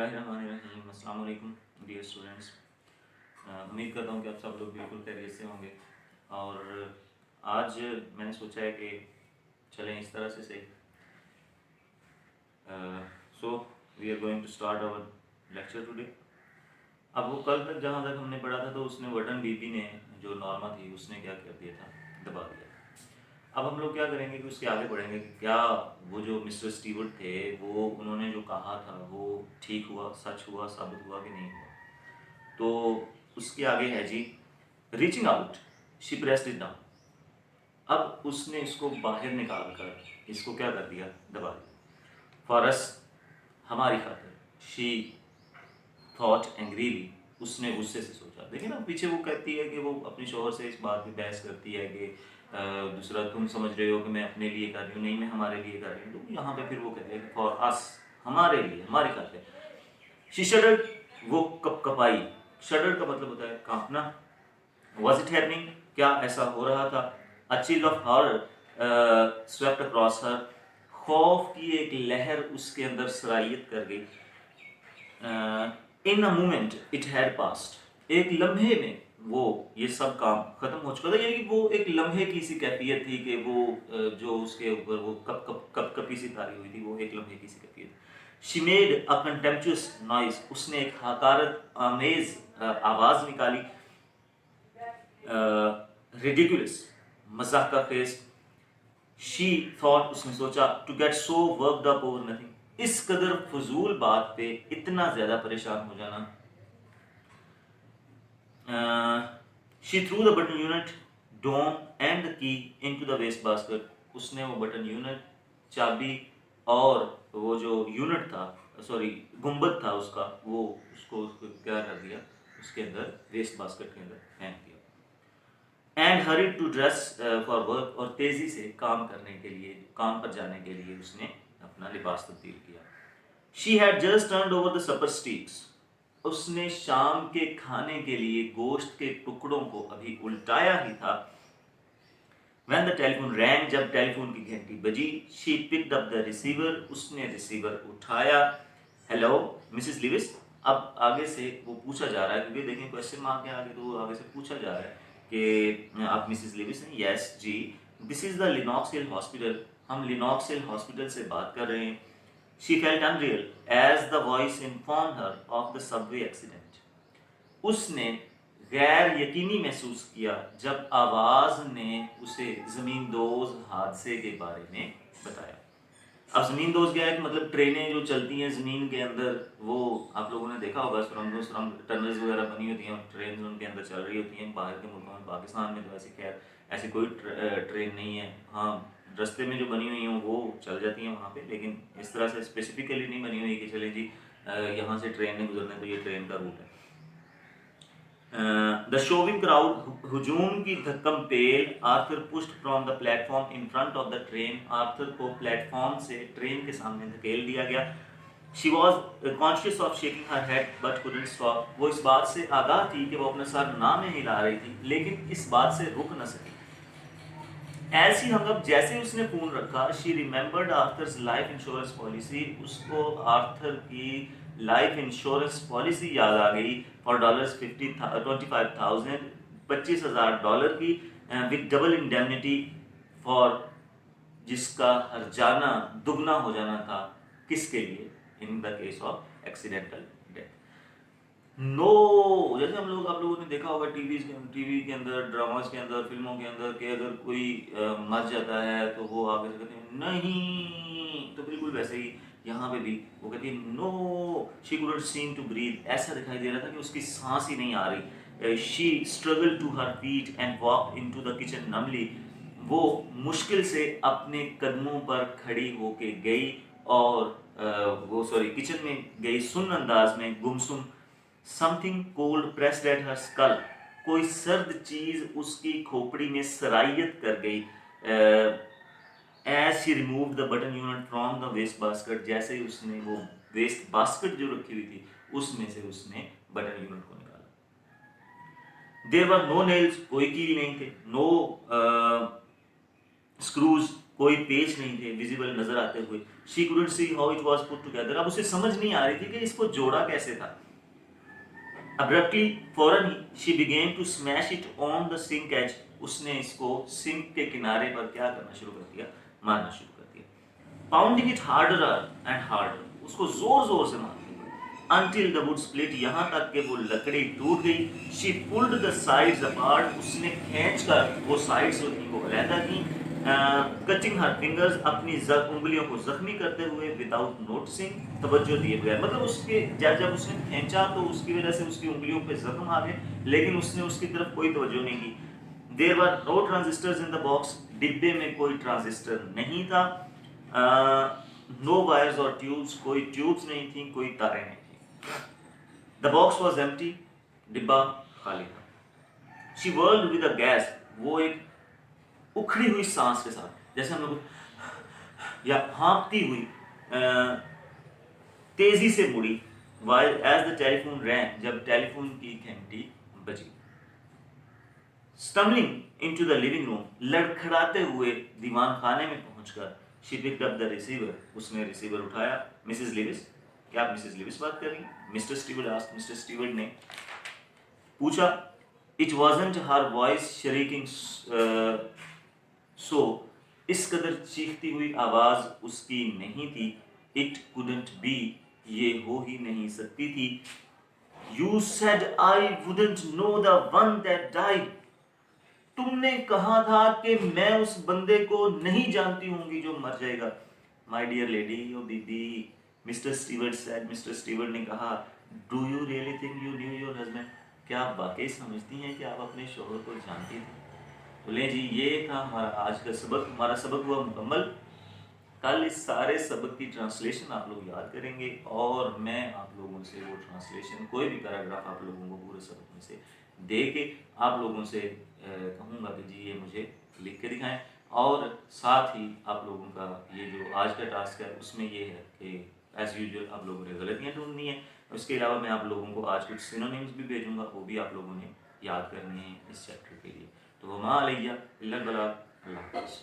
बिस्मिल्लाहिर्रहमानिर्रहीम। अस्सलाम वालेकुम डियर स्टूडेंट्स। उम्मीद करता हूँ कि आप सब लोग बिल्कुल खैरियत से होंगे। और आज मैंने सोचा है कि चलें इस तरह से so we are going to start our lecture today. अब वो कल तक जहाँ तक हमने पढ़ा था तो उसने बटन बीबी ने जो नॉर्मा थी उसने क्या कर दिया था, दबा दिया। अब हम लोग क्या करेंगे कि उसके आगे बढ़ेंगे कि क्या वो जो मिस्टर स्टीवर्ट थे वो उन्होंने जो कहा था वो ठीक हुआ, सच हुआ, साबित हुआ कि नहीं हुआ। तो उसके आगे है जी, reaching out she pressed it down. अब उसने इसको बाहर निकाल कर इसको क्या कर दिया, दबा दिया। फॉर अस, हमारी खातिर, शी थॉट एंग्रीली, उसने गुस्से से सोचा। देखिए ना, पीछे वो कहती है कि वो अपने शोहर से इस बात पे बहस करती है कि दूसरा तुम समझ रहे हो कि मैं अपने लिए कर रही हूँ, नहीं मैं हमारे लिए कर रही हूँ। तो यहाँ पे फिर वो कहती है कि फॉर अस, हमारे लिए, हमारी खातिर। शी शडर्ड, वो कपकपाई। शडर्ड का मतलब होता है कांपना। वॉज इट हैपनिंग, क्या ऐसा हो रहा था। A chill of horror swept across her, खौफ की एक लहर उसके अंदर सरायत कर गई। In a moment it had passed, एक लम्हे में वो ये सब काम खत्म हो चुका था। यानी कि वो एक लम्हे की सी कैफियत थी कि वो जो उसके ऊपर वो कप कप कप कपी सी तारी हुई थी, वो एक लम्हे की सी कैफियत। She made a contemptuous noise, उसने एक हकारत आमेज आवाज निकाली। रिडिकुलस, मजाक का फेस। शी थॉट, उसने सोचा, to get so worked up over nothing, इस कदर फजूल बात पे इतना ज्यादा परेशान हो जाना। She threw the button unit, dome and the key into the waste basket, उसने वो बटन यूनिट, चाबी और वो जो यूनिट था, सॉरी गुंबद था उसका, वो उसको क्या कर दिया, उसके अंदर वेस्ट बास्केट के अंदर फेंक दिया। And hurry to dress for work, और तेजी से काम करने के लिए, काम पर जाने के लिए उसने अपना लिबास तब्दील किया। She had just turned over the supper steaks, उसने शाम के खाने के लिए गोश्त के टुकड़ों को अभी उल्टाया ही था। When the telephone rang, जब टेलीफोन की घंटी बजी, she picked up the receiver, उसने रिसीवर उठाया। Hello Mrs Lewis. अब आगे से वो पूछा जा रहा है, क्योंकि देखें क्वेश्चन मार्क के आगे, तो आगे से पूछा जा रहा है कि आप मिसेस लिविस हैं। यस जी। This is the Lenox Hill hospital, हम लिनॉक्स हिल हॉस्पिटल से बात कर रहे हैं। She felt unreal as the voice informed her of the subway accident. उसने गैर यकीनी महसूस किया जब आवाज ने उसे जमींदोज हादसे के बारे में बताया। अब जमींदोज क्या है, मतलब ट्रेनें जो चलती हैं जमीन के अंदर, वो आप लोगों ने देखा होगा, सुरंग टनल्स वगैरह बनी होती हैं, ट्रेन उनके अंदर चल रही होती हैं। बाहर के मुल्कों में, पाकिस्तान में तो ऐसी खैर ऐसी कोई ट्रेन नहीं है। हाँ, रास्ते में जो बनी हुई हैं वो चल जाती हैं वहाँ पे, लेकिन इस तरह से स्पेसिफिकली नहीं बनी हुई कि चले जी यहाँ से ट्रेन ने गुजरना है तो ये ट्रेन का रूट है। द शोविंग क्राउड, हुजूम की धक्कम पेल, Arthur pushed from the platform in front of the train, Arthur को प्लेटफॉर्म से ट्रेन के सामने धकेल दिया गया। She was conscious of shaking her head but couldn't stop, वो इस बात से आगाह थी कि वो अपना सर ना में हिला रही थी, लेकिन इस बात से रुक न सकी। ऐसी हम जैसे उसने फोन रखा, she remembered Arthur's life insurance policy, उसको आर्थर की लाइफ इंश्योरेंस पॉलिसी याद आ गई। फॉर $25,000, $25,000 की, विद डबल इंडेमनिटी फॉर, जिसका हर्जाना दुगना हो जाना था, किसके लिए, in the case of accidental death. No, जैसे हम लोग, आप लोगों ने देखा होगा टीवी के अंदर, ड्रामास के अंदर, फिल्मों के अंदर, कि अगर कोई मर जाता है तो वो आगे से कहते हैं नहीं, तो बिल्कुल वैसे ही यहाँ पे भी वो कहती है no, she couldn't seem to breathe, ऐसा दिखाई दे रहा था कि उसकी सांस ही नहीं आ रही। She struggle to her feet and walk into the kitchen numbly, वो मुश्किल से अपने कदमों पर खड़ी होके गई और वो सॉरी किचन में गई, सुन्न अंदाज में, गुमसुम। Something cold pressed at her skull, कोई सर्द चीज उसकी खोपड़ी में सरायत कर गई। As she remove the button unit from the waste basket, जैसे ही उसने वो वेस्ट बास्केट जो रखी हुई थी उसमें से उसने बटन यूनिट को निकाला। देयर वर नो नेल्स, कोई कील नहीं थे, नो स्क्रूज, कोई पेज नहीं थे विजिबल नजर आते हुए। She couldn't see how it was put together, अब उसे समझ नहीं आ रही थी कि इसको जोड़ा कैसे था। Abruptly, फौरन ही she began to smash it on the sink edge, उसने इसको सिंक के किनारे पर क्या करना शुरू कर दिया, मारना शुरू कर दिया। Pounding it harder and harder, उसको जोर जोर से मारती until the wood split, यहाँ तक कि वो लकड़ी टूट गई। She pulled the sides apart, उसने खींचकर वो साइड्स को अलहदा की। कटिंग हर फिंगर्स, अपनी उंगलियों को जख्मी करते हुए विदाउट नोटिसिंग, तवज्जो दिए बगैर, मतलब उसके जब उसने खींचा तो उसकी वजह से उसकी उंगलियों पे जख्म आ गए, लेकिन उसने उसकी तरफ कोई तवज्जो नहीं की। There were no transistors in the box, डिब्बे में कोई ट्रांजिस्टर नहीं था। नो वायर्स और ट्यूब्स, कोई ट्यूब्स नहीं थी, कोई तारें नहीं थी। द बॉक्स वॉज एम्प्टी, डिब्बा खाली था। She world with a gas, वो एक उखड़ी हुई सांस के साथ, जैसे हम लोग या हाँपती हुई तेजी से मुड़ी। While as the telephone rang, जब टेलीफोन की घंटी बजी। Stumbling into the living room, लड़खड़ाते हुए दीवान खाने में पहुंचकर she picked up the receiver, उसने रिसीवर उठाया। मिसेस लिविस, क्या आप मिसेस लिविस बात कर रही हैं? Mr Steward asked, Mr Steward ने पूछा। It wasn't her voice shrieking, सो इस कदर चीखती हुई आवाज उसकी नहीं थी। इट कुडंट बी, ये हो ही नहीं सकती थी। You said I wouldn't know the one that died, तुमने कहा था कि मैं उस बंदे को नहीं जानती होंगी जो मर जाएगा। माय डियर लेडी, ओ दीदी, mister steward said, mister Steward ने कहा। Do you really think you new your husband, क्या आप वाकई समझती हैं कि आप अपने शोहर को जानती थी? बोले जी, ये था हमारा आज का सबक, हमारा सबक हुआ मुकम्मल। कल इस सारे सबक की ट्रांसलेशन आप लोग याद करेंगे और मैं आप लोगों से वो ट्रांसलेशन, कोई भी पैराग्राफ आप लोगों को पूरे सबक में से दे के आप लोगों से कहूँगा कि जी ये मुझे लिख के दिखाएं। और साथ ही आप लोगों का ये जो आज का टास्क है उसमें ये है कि एज़ यूजुअल आप लोगों ने गलतियाँ ढूंढनी है। उसके अलावा मैं आप लोगों को आज कुछ सिनोनिम्स भी भेजूँगा, वो भी आप लोगों ने याद करने हैं इस चैप्टर के लिए। तो वमा अलैया इल्लल बलाग, अल्लाह हाफ़िज़।